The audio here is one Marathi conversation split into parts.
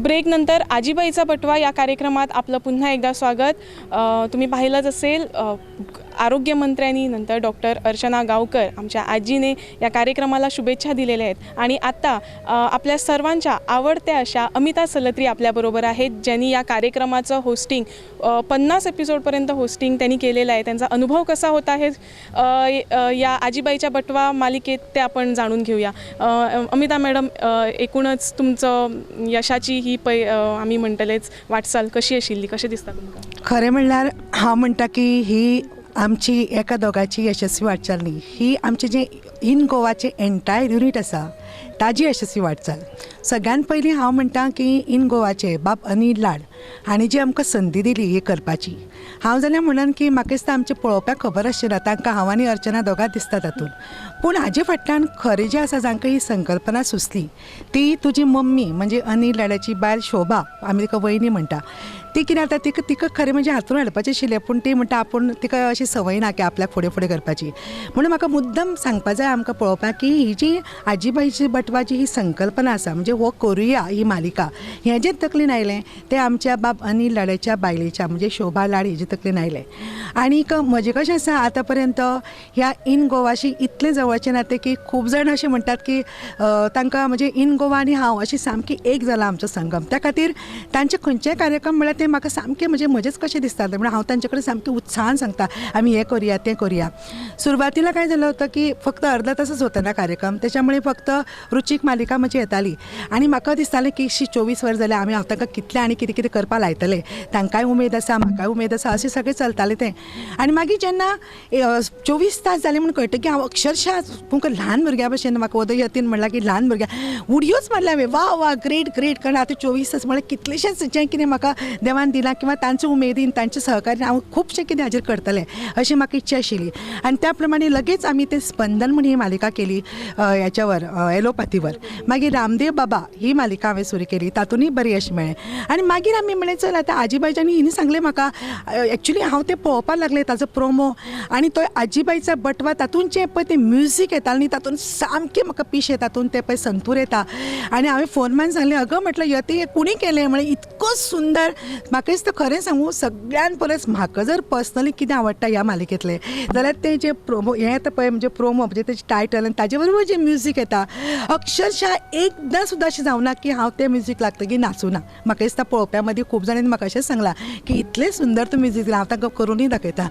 ब्रेकनंतर आजीबाईचा बटवा या कार्यक्रमात आपलं पुन्हा एकदा स्वागत. तुम्ही पाहिलंच असेल, आरोग्यमंत्र्यांनी नंतर डॉक्टर अर्चना गावकर आमच्या आजीने या कार्यक्रमाला शुभेच्छा दिलेल्या आहेत. आणि आता आपल्या सर्वांच्या आवडत्या अशा अमिता सलत्री आपल्याबरोबर आहेत, ज्यांनी या कार्यक्रमाचं होस्टिंग 50 एपिसोडपर्यंत होस्टिंग त्यांनी केलेलं आहे. त्यांचा अनुभव कसा होता हे या आजीबाईच्या बटवा मालिकेत ते आपण जाणून घेऊया. अमिता मॅडम, एकूणच तुमचं यशाची ही आम्ही म्हणटलेच वाटचाल कशी आशिल्ली, कशें दिसता तुमकां? खरें म्हणल्यार हांव म्हणटा की ही आमची एका दोगांची यशस्वी वाटचाल न्ही, ही आमचे जे इन गोवाचे एंटायर युनिट आसा ताजी यशस्वी वाटचाल. सगळ्यात पयलीं हांव म्हणटा की इन गोवाचे बाब अनिल लाड हांणी जी आमकां संदी दिली ही करपाची. हांव जाल्यार म्हणन की म्हाका दिसता आमचे पळोवप्याक खबर आशिल्लें, तांकां हांव आनी अर्चना दोगां दिसता तातूंत. पूण हाजे फाटल्यान खरें जें आसा, जांकां ही संकल्पना सुचली ती तुजी मम्मी म्हणजे अनिल लाडाची बायल शोभा, आमी तिका वयनी म्हणटा. ती कितें जाता, तिका खरें म्हणजे हातून हाडपाचें आशिल्लें, पूण ती म्हणटा आपूण तिका अशी संवय ना की आपल्याक फुडें फुडें करपाची. म्हणून म्हाका मुद्दम सांगपा जाय आमकां पळोवपाक की ही जी आजीबाईची बटवाची ही संकल्पना आसा, म्हणजे हो करुया ही मालिका, हें जें तकलेन आयलें तें आमच्या बाब अनिल लाडाच्या बायलेच्या म्हणजे शोभा लाड हेजे तकलेन आयलें. आनीक म्हजें कशें आसा, आतां पर्यंत ह्या इन गोवाशी इतलें जवळचें नातें की खूब जाण अशें म्हणटात की तांकां म्हणजे इन गोवा आनी हांव अशी सामकी एक जाला आमचो संगम. त्या खातीर तांचे खंयचेय कार्यक्रम म्हळ्यार ते म्हाका सामकें म्हणजे म्हजेंच कशें दिसता. म्हणून हांव तांचे कडेन सामकें उत्साहान सांगता आमी हें करुया तें करुया. सुरवातीला काय झालं होतं की फक्त अर्धा तासच होता ना कार्यक्रम, त्याच्यामुळे फक्त रुचीक मालिका म्हणजे येताली आणि म्हाका दिसतालें की 24 वर्स जाल्यार हांव तांकां कितलें आनी कितें कितें करपा लायतलें. तांकांय उमेद आसा, म्हाकाय उमेद आसा, अशें सगळें चलतालें तें. आनी मागीर जेन्ना 24 तास जाले म्हूण कळटा की हांव अक्षरशः तुमकां ल्हान भुरग्या भशेन म्हाका उदयतीन म्हणलां की ल्हान भुरग्या उडयोच मारल्या हांवें, वा वा ग्रेट ग्रेट. कारण आतां 24 तास म्हळ्यार कितलेशेच जें कितें म्हाका देवान दिलां किंवा तांचे उमेदीन तांचे सहकार्यान हांव खुबशें कितें हाजेर करतलें अशी म्हाका इच्छा आशिल्ली. आनी त्या प्रमाणे लगेच आमी ते स्पंदन म्हणून ही मालिका केली ह्याच्यावर एलोपॅथीवर. मागीर रामदेव बाबा ही मालिका हांवें सुरू केली, तातूंतय बरें यश मेळ्ळें. आनी मागीर आमी म्हणलें चल आतां आजीबाईच्यांनी हिणी सांगलें म्हाका, एक्चुली हांव तें पळोवपाक लागलें ताचो प्रोमो आनी तो आजीबाईचा बटवा, तातूंत जें पळय तें म्युजीक येतालें न्ही, तातूंत सामकें म्हाका पीश येता, तातूंत तें पळय संतूर येता. आनी हांवें फोन मारून सांगलें, अगं म्हटलं यती हें कुणी केलें म्हळें, इतको सुंदर. म्हाका दिसता खरें सांगू, सगळ्यान परस म्हाका जर पर्सनली कितें आवडटा ह्या मालिकेंतलें जाल्यार तें जें प्रोमो हें येता पळय, म्हणजे प्रोमो म्हणजे तेजें टायटल आनी ताजे बरोबर जें म्युजीक येता, अक्षरशः एकदां सुद्दां अशें जावना की हांव तें म्युजीक लागतकीर नाचूना. म्हाका दिसता पळोवप्या मदीं खूब जाणांनी म्हाका अशेंच सांगलां की इतलें सुंदर तूं म्युजीक दिलां, हांव तांकां करूनय दाखयता.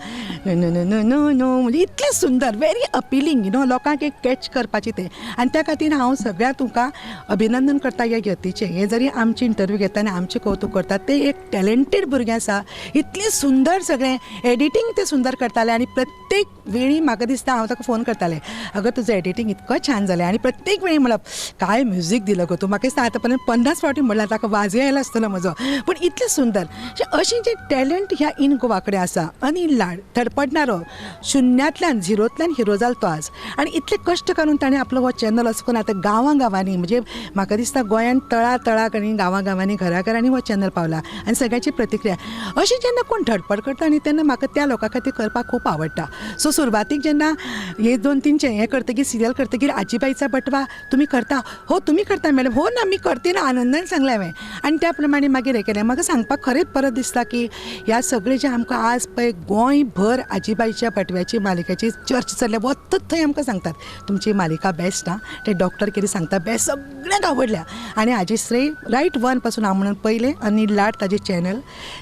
No no no no no म्हणजे इतलें सुंदर, व्हेरी अपिलींग, लोकांक एक कॅच करपाचें तें. आनी त्या खातीर हांव सगळ्यां तुमकां अभिनंदन करता ह्या यतीचें. हें जरी आमची इंटरव्यू घेता आनी आमचें कौतुक करतात, तें एक टॅलंटेड भुरगें आसा. इतलें सुंदर सगळें एडिटींग ते सुंदर करताले आनी प्रत्येक वेळी म्हाका दिसता हांव ताका फोन करतालें, अगं तुजें एडिटींग इतको छान जालें. आनी प्रत्येक वेळी म्हणप काय म्युजीक दिलो गो तूं. म्हाका दिसता आतां पर्यंत 50 फावटी म्हणल्यार ताका वाजय आयला आसतलो म्हजो, पूण इतलें सुंदर. अशें जें टॅलंट ह्या इन गोवा कडेन आसा. अनिल लाड धडपडणारो, शुन्यांतल्यान झिरोंतल्यान हिरो जालो तो आज. आनी इतले कश्ट करून ताणें आपलो हो चॅनल असो करून आतां गांवां गांवांनी, म्हणजे म्हाका दिसता गोंयांत तळा तळाक आनी गांवां गांवांनी घरा घरांनी हो चॅनल पावला. आनी सगळ्याची प्रतिक्रिया अशी जेन्ना कोण धडपड करता न्ही, तेन्ना म्हाका त्या लोकां खातीर करपाक खूब आवडटा. सो सुरवातीक जेन्ना हे 2-3 हें करतकीर सिरियल करतकीर आजीबाईचा बटवा तुमी करता, हो तुमी करता मॅडम, हो ना मी करते ना, आनंदान सांगलें हांवें. आनी त्या प्रमाणे मागीर हें केलें. म्हाका सांगपाक खरेंच परत दिसता की ह्या सगळें जें आमकां आज पळय गोंयभर आजीबाईच्या बटव्याची मालिकेची चर्चा चल्ल्या, वतत थंय आमकां सांगतात तुमची मालिका बेस्ट आं, ते डॉक्टर कितें सांगता बेस्ट, सगळ्यांक आवडल्या. आनी हाजी श्रेय रायट वन पासून हांव म्हणून पयलें अनिल लाड ताजें चॅनल,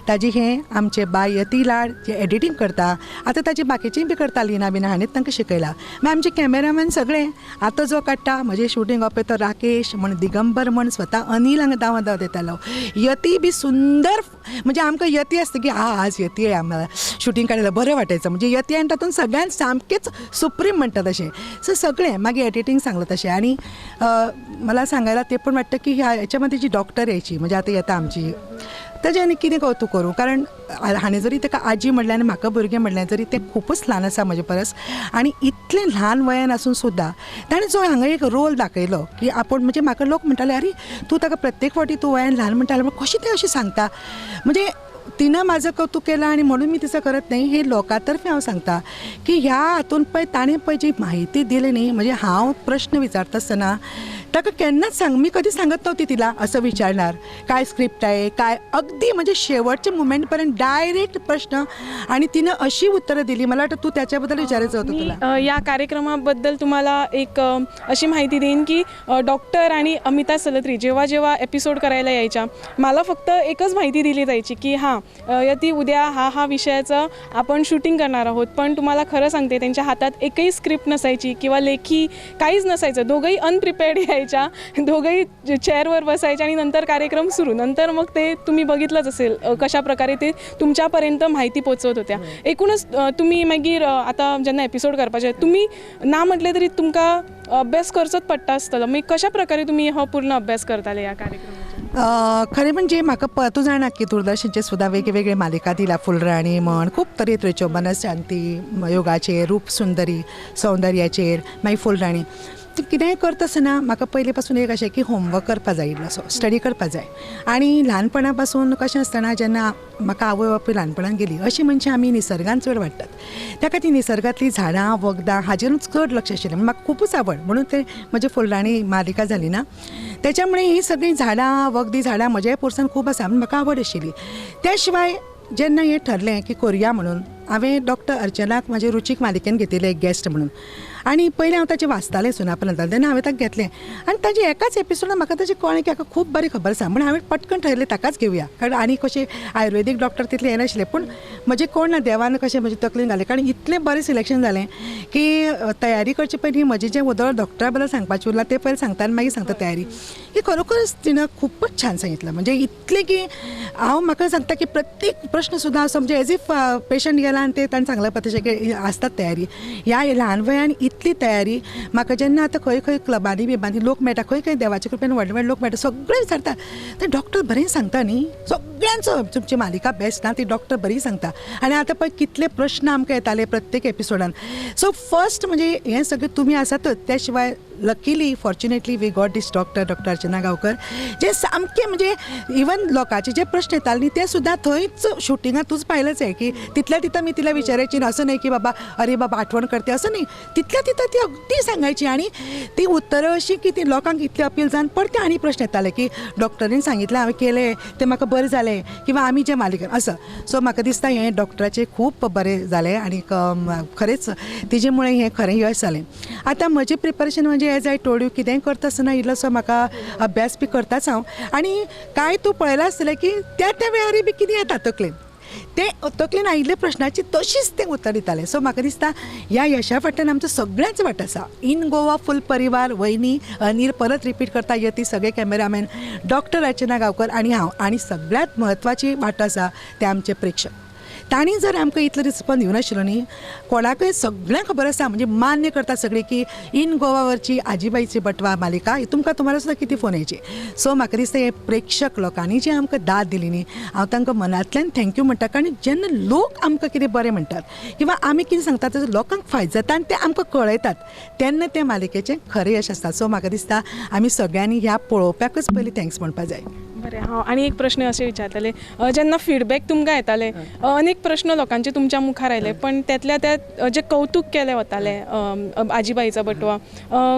ताजी हें आमचे बाय यती लाड जे एडिटींग करता, आतां ताजी बाकीचींय बी करता, लिना बिना हांणीच तांकां शिकयलां. मागीर आमचे कॅमेरामॅन सगळे आतां जो काडटा म्हजें शूटिंग हो पळय तो राकेश म्हण, दिगंबर म्हण, स्वता अनिल हांगा दाव दितालो. यती बी सुंदर, म्हणजे आमकां यती आसता की आज यती आहे आम्हाला शूटिंग काडलें बरें वाटायचं, म्हणजे यती आनी तातूंत सगळ्यांत सामकेंच सुप्रीम म्हणटा तशें. सो सगळें मागीर एडिटींग सांगलें तशें. आनी मला सांगायला ते पण वाटतं की ह्याच्यामध्ये जी डॉक्टर यायची म्हणजे आता येता आमची, ताजें आनी कितें कौतुक करूं. कारण हाणें जरी ताका आजी म्हणलें आनी म्हाका भुरगें म्हणलें तरी तें खूबच ल्हान आसा म्हजे परस. आनी इतलें ल्हान वयान आसून सुद्दां ताणें जो हांगा एक रोल दाखयलो की आपूण, म्हणजे म्हाका लोक म्हणटाले अरे तूं ताका प्रत्येक फावटी तूं वयान ल्हान म्हणटालें, कशी तें अशें सांगता. म्हणजे तिनं माझं कौतुक केलं आणि म्हणून मी तिचं करत नाही, हे लोकांतर्फे हांव सांगता की ह्या हातून पळय ताणें पळय जी माहिती दिली न्ही, म्हणजे हांव प्रश्न विचारता आसतना ताका केन्नाच सांग, मी कधी सांगत नव्हती तिला असं विचारणार काय स्क्रिप्ट आहे काय, अगदी म्हणजे शेवटच्या मुमेंटपर्यंत डायरेक्ट प्रश्न, आणि तिनं अशी उत्तरं दिली. मला वाटतं तू त्याच्याबद्दल विचारायचं होतं तुला. या कार्यक्रमाबद्दल तुम्हाला एक अशी माहिती देईन की डॉक्टर आणि अमिता सलत्री जेव्हा जेव्हा एपिसोड करायला यायच्या, मला फक्त एकच माहिती दिली जायची की यती उद्या हा विषयाचं आपण शूटिंग करणार आहोत. पण तुम्हाला खरं सांगते त्यांच्या हातात एकही स्क्रिप्ट नसायची किंवा लेखी काहीच नसायचं. दोघंही अनप्रिपेअर्ड यायच्या, दोघंही चेअरवर बसायच्या आणि नंतर कार्यक्रम सुरू. नंतर मग ते तुम्ही बघितलंच असेल कशा प्रकारे ते तुमच्यापर्यंत माहिती पोचवत होत्या. एकूणच तुम्ही मागीर आता जेन्ना एपिसोड करपाचे तुम्ही ना म्हटले तरी तुमका अभ्यास करचोच पडटा आसतलो. मागीर कशा प्रकारे तुम्ही हो पूर्ण अभ्यास करताले ह्या कार्यक्रमाचे? खरें म्हणजे म्हाका तूं जाणा की दूरदर्शनचे सुद्दां वेगवेगळे मालिका दिला. फुलराणी म्हण, खूब तरेतरेच्यो, मनशांती, योगाचेर, रूप सुंदरी, सौंदर्याचेर, मागीर फुलराणी. कितेंय करता आसतना म्हाका पयले पासून एक अशें की होमवर्क करपा जाय इल्लोसो, स्टडी करपा जाय. आनी ल्हानपणा पासून कशें आसतना जेन्ना म्हाका आवय बापूय ल्हानपणान गेली, अशीं मनशां आमी निसर्गान चड वाडटात. ताका ती निसर्गांतली झाडां वखदां हाजेरूच चड लक्ष आशिल्लें. म्हाका खूबच आवड म्हणून ते म्हजे फुलराणी मालिका जाली ना, त्याच्यामुळे ही सगळीं झाडां वखदी झाडां म्हज्याय पोरसान खूब आसा, म्हाका आवड आशिल्ली. त्या शिवाय जेन्ना हें ठरलें की करया म्हणून, हांवें डॉक्टर अर्चनाक म्हाजे रुचीक मालिकेन घेतिल्लें एक गेस्ट म्हणून. आनी पयलीं हांव ताचें वाचतालें सुनापरान्तालें, तेन्ना हांवें ताका घेतलें. आनी ताजे एकाच एपिसोडान म्हाका ताचें कळ्ळें की हाका खूब बरी खबर आसा. म्हण हांवें पटकन ठरयलें ताकाच घेवया. कारण आनी कशें आयुर्वेदीक डॉक्टर तितले हें नाशिल्ले, पूण म्हजें कोण ना देवान कशें म्हजें तकलेन घालें. कारण इतलें बरें सिलेक्शन जालें की तयारी करचे पयलीं म्हजें जें उदळ डॉक्टरा बद्दल सांगपाचें उरलां तें पयलीं सांगता आनी मागीर सांगता तयारी. ही खरोखरच तिणें खूबच छान सांगितलं. म्हणजे इतलें की हांव म्हाका सांगता की प्रत्येक प्रश्न सुद्दां असो म्हणजे एज इफ पेशंट गेला आनी ते ताणें सांगलें तशें की आसतात तयारी. ह्या ल्हान वयान इतली तयारी म्हाका जेन्ना आतां खंय खंय क्लबांनी बिबांनी लोक मेळटा, खंय खंय देवाच्या कृपेन व्हडले व्हडले लोक मेळटा, सगळे विचारता ते डॉक्टर बरें सांगता न्ही. सगळ्यांचो तुमची मालिका बेस्ट ना, ती डॉक्टर बरी सांगता. आनी आतां पळय कितले प्रश्न आमकां येताले प्रत्येक एपिसोडान. सो फर्स्ट म्हणजे हें सगळें तुमी आसातच. त्या शिवाय luckily fortunately we got this doctor Archana Gaonkar, जे सामकें म्हणजे इवन लोकांचे जे प्रश्न येताले ते सुद्दां थंयच शुटिंगांतूच पाहिलंच आहे की तितल्या तिथं मी तिला विचारायची ना, असं नाही की बाबा अरे बाबा आठवण करते असं नाही. तितल्या तिथं ती अगदी सांगायची आणि ती उत्तरं अशी की ती लोकांक इतले अपील जावन परते आनी प्रश्न येताले की डॉक्टरीन सांगितलें हांवें केलें तें म्हाका बरें जालें किंवा आमी जें मालिकेन असं. सो म्हाका दिसता हें डॉक्टराचें खूब बरें जालें आनी खरेंच तेजे मुळे हें खरें यश जालें. आतां म्हजें प्रिपरेशन म्हणजे एज आय टोल्ड यू कितेंय करता आसतना इल्लोसो म्हाका अभ्यास बी करताच हांव. आनी कांय तूं पळयलां आसतलें की त्या वेळार बी कितें येता तकलेन, ते तकलेन आयिल्ले प्रश्नाची तशीच तें उत्तर दितालें. सो म्हाका दिसता ह्या यशा फाटल्यान आमचो सगळ्यांच वांटो आसा. इन गोवा फूल परिवार, वयनी, अनिल, परत रिपीट करता यती, सगळे कॅमेरामॅन, डॉक्टर अर्चना गांवकर आनी हांव. आनी सगळ्यांत म्हत्वाची वांटो आसा ते आमचे प्रेक्षक. तांणी जर आमकां इतलो रिस्पॉन्स दिवनाशिल्लो न्ही, कोणाकय सगळ्यांक खबर आसा म्हणजे मान्य करता सगळीं की इन गोवावरची आजीबाईची बटवा मालिका तुम्हाला सुद्दां किती फोन यायची. सो म्हाका दिसता हे प्रेक्षक लोकांनी जी आमकां दाद दिली न्ही, हांव तांकां मनांतल्यान थँक्यू म्हणटा. कारण जेन्ना लोक आमकां कितें बरें म्हणटात किंवा आमी कितें सांगतात ताचो लोकांक फायदो जाता आनी ते आमकां कळयतात, तेन्ना त्या मालिकेचें खरें यश आसता. सो म्हाका दिसता आमी सगळ्यांनी ह्या पळोवप्याकच पयलीं थँक्स म्हणपा जाय. बरें, हांव आनी एक प्रश्न अशें विचारतले, जेन्ना फीडबॅक तुमकां येताले अनेक प्रश्न लोकांचे तुमच्या मुखार आयले, पण त्यातल्या त्यात जे कौतुक केलें वताले आजीबाईचा बटवा,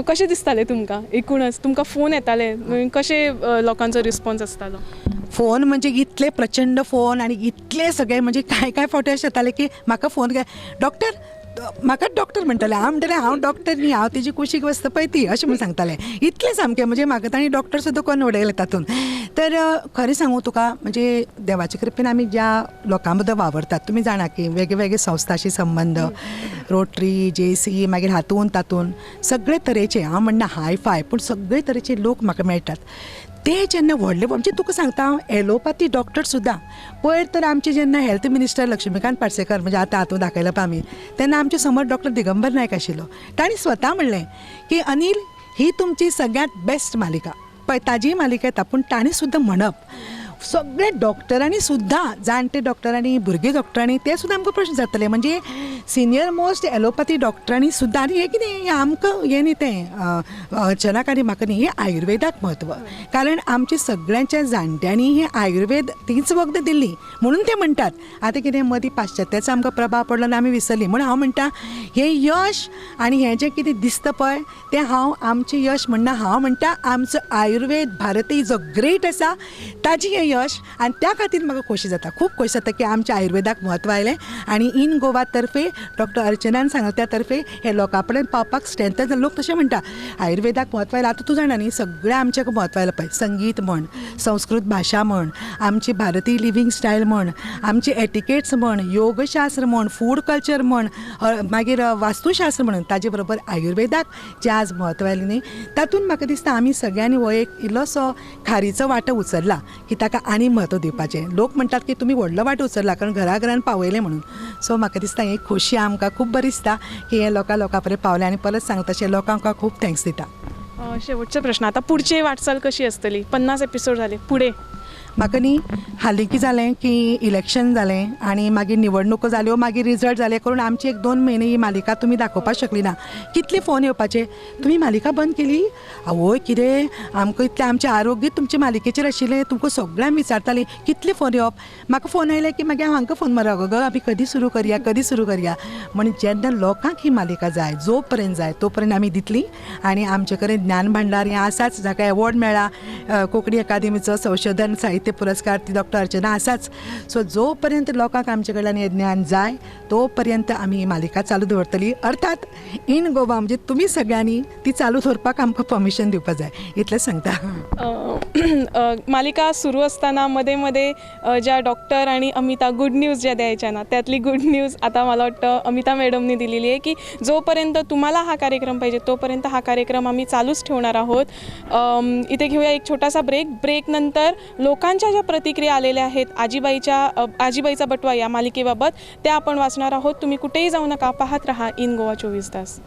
कशें दिसतालें तुमकां? एकूणच तुमकां फोन येताले, कशें लोकांचो रिस्पॉन्स आसतालो? फोन म्हणजे इतले प्रचंड फोन आणि इतले सगळे म्हणजे काय फावटी अशें जाताले की म्हाका फोन डॉक्टर म्हाका डॉक्टर म्हणटाले, हांव म्हणटालें हांव डॉक्टर न्ही, हांव तेजी कुशीक वचता पळय ती अशें म्हूण सांगतालें. इतलें सामकें म्हणजे म्हाका तांणी डॉक्टर सुद्दां कोण उडयले तातूंत. तर खरें सांगू तुका म्हणजे देवाचे कृपेन आमी ज्या लोकां बद्दल वावरतात, तुमी जाणा की वेगवेगळे संस्थाशी संबंध, रोटरी, JC, मागीर हातून तातूंत सगळे तरेचे, हांव म्हणना हाय फाय, पूण सगळे तरेचे लोक म्हाका मेळटात. ते जेन्ना व्हडले म्हणजे तुका सांगता हांव एलोपॅथी डॉक्टर सुद्दां पयर तर आमचे जेन्ना हेल्थ मिनिस्टर लक्ष्मीकांत पार्सेकर म्हणजे आतां हातूंत दाखयला पळय आमी, तेन्ना आमचे समोर डॉक्टर दिगंबर नायक आशिल्लो. तांणी स्वता म्हणलें की अनिल ही तुमची सगळ्यांत बेस्ट मालिका. पळय ताजी मालिका येता, पूण तांणी सुद्दां म्हणप सगळे डॉक्टरांनी सुद्दां जाणटे डॉक्टरांनी भुरगे डॉक्टरांनी ते सुद्दां आमकां प्रश्न जातले म्हणजे सिनियर मोस्ट एलोपॅथी डॉक्टरांनी सुद्दां आनी हें कितें हें आमकां हें न्ही तें अचानक आनी म्हाका न्ही हें आयुर्वेदाक म्हत्व कारण आमच्या सगळ्यांच्या जाणट्यांनी हें आयुर्वेद तीच वखद दिल्ली म्हणून ते म्हणटात आतां कितें मदीं पाश्चात्याचो आमकां प्रभाव पडलो आनी आमी विसरलीं म्हणून हांव म्हणटा हें यश आनी हें जें कितें दिसता पळय तें हांव आमचें यश म्हणना हांव म्हणटा आमचो आयुर्वेद भारती जो ग्रेट आसा ताजी हें यश आनी त्या खातीर म्हाका खोशी जाता खूब खोशी जाता की आमच्या आयुर्वेदाक म्हत्व आयलें आनी इन गोवा तर्फे डॉक्टर अर्चनान सांगला त्या तर्फे हे लोकां पर्यंत पावपाक स्ट्रेंथन लोक तशें म्हणटा आयुर्वेदाक म्हत्व आयलां आतां तूं जाणा न्ही सगळें आमचें म्हत्व आयलां पळय संगीत म्हण संस्कृत भाशा म्हण आमची भारतीय लिव्हिंग स्टायल म्हण आमची एटिकेट्स म्हण योगशास्त्र म्हण फूड कल्चर म्हण मागीर वास्तुशास्त्र म्हणून ताजे बरोबर आयुर्वेदाक जें आज म्हत्व आयलें न्ही तातूंत म्हाका दिसता आमी सगळ्यांनी हो एक इल्लोसो खारीचो वांटो उचलला की ताका आनी म्हत्व दिवपाचें लोक म्हणटात की तुमी व्हडलो वांटो उचलला कारण घराघरान पावयलें म्हणून सो म्हाका दिसता ही खोशी आमकां खूब बरी दिसता की हें लोकां पर्यंत पावलें आनी परत सांगता तशें लोकांक खूब थँक्स दिता शेवटचा प्रश्न आता पुढची वाटचाल कशी असतली 50 एपिसोड झाले पुढे म्हाका न्ही हालीं कितें जालें की इलेक्शन जालें आनी मागीर निवडणुको जाल्यो मागीर रिजल्ट जाले करून आमची 1-2 म्हयने ही मालिका तुमी दाखोवपाक शकली ना कितले फोन येवपाचे तुमी मालिका बंद केली आवय कितें आमकां इतलें आमचें आरोग्य तुमचे मालिकेचेर आशिल्लें तुमकां सगळ्यांक विचारतालीं कितले फोन येवप म्हाका फोन आयले की मागीर हांव हांकां फोन मारप गो आमी कधी सुरू करया म्हणून जेन्ना लोकांक ही मालिका जाय जो पर्यंत जाय तो पर्यंत आमी दितली आनी आमचे कडेन ज्ञान भांडार हें आसाच जाका एवॉर्ड मेळ्ळा कोंकणी अकादेमीचो संशोधन साहित्य पुरस्कार ती डॉक्टर अर्चना आसाच सो जो पर्यंत लोकांक आमचे कडल्यान हें ज्ञान जाय तो पर्यंत आमी ही मालिका चालू दवरतली अर्थात इन गोवा म्हणजे तुमी सगळ्यांनी ती चालू दवरपाक आमकां परमिशन दिवपाक जाय इतलें सांगता मालिका सुरू असताना मध्ये मध्ये ज्या डॉक्टर आणि अमिता गुड न्यूज ज्या द्यायच्या ना त्यातली गुड न्यूज आता मला वाटतं अमिता मॅडमने दिलेली आहे की जोपर्यंत तुम्हाला हा कार्यक्रम पाहिजे तोपर्यंत हा कार्यक्रम आम्ही चालूच ठेवणार आहोत इथे घेऊया एक छोटासा ब्रेक नंतर लोकांच्या ज्या प्रतिक्रिया आलेल्या आहेत आजीबाईचा बटवा या मालिकेबाबत त्या आपण वाचणार आहोत तुम्ही कुठेही जाऊ नका पाहत रहा इन गोवा 24 तास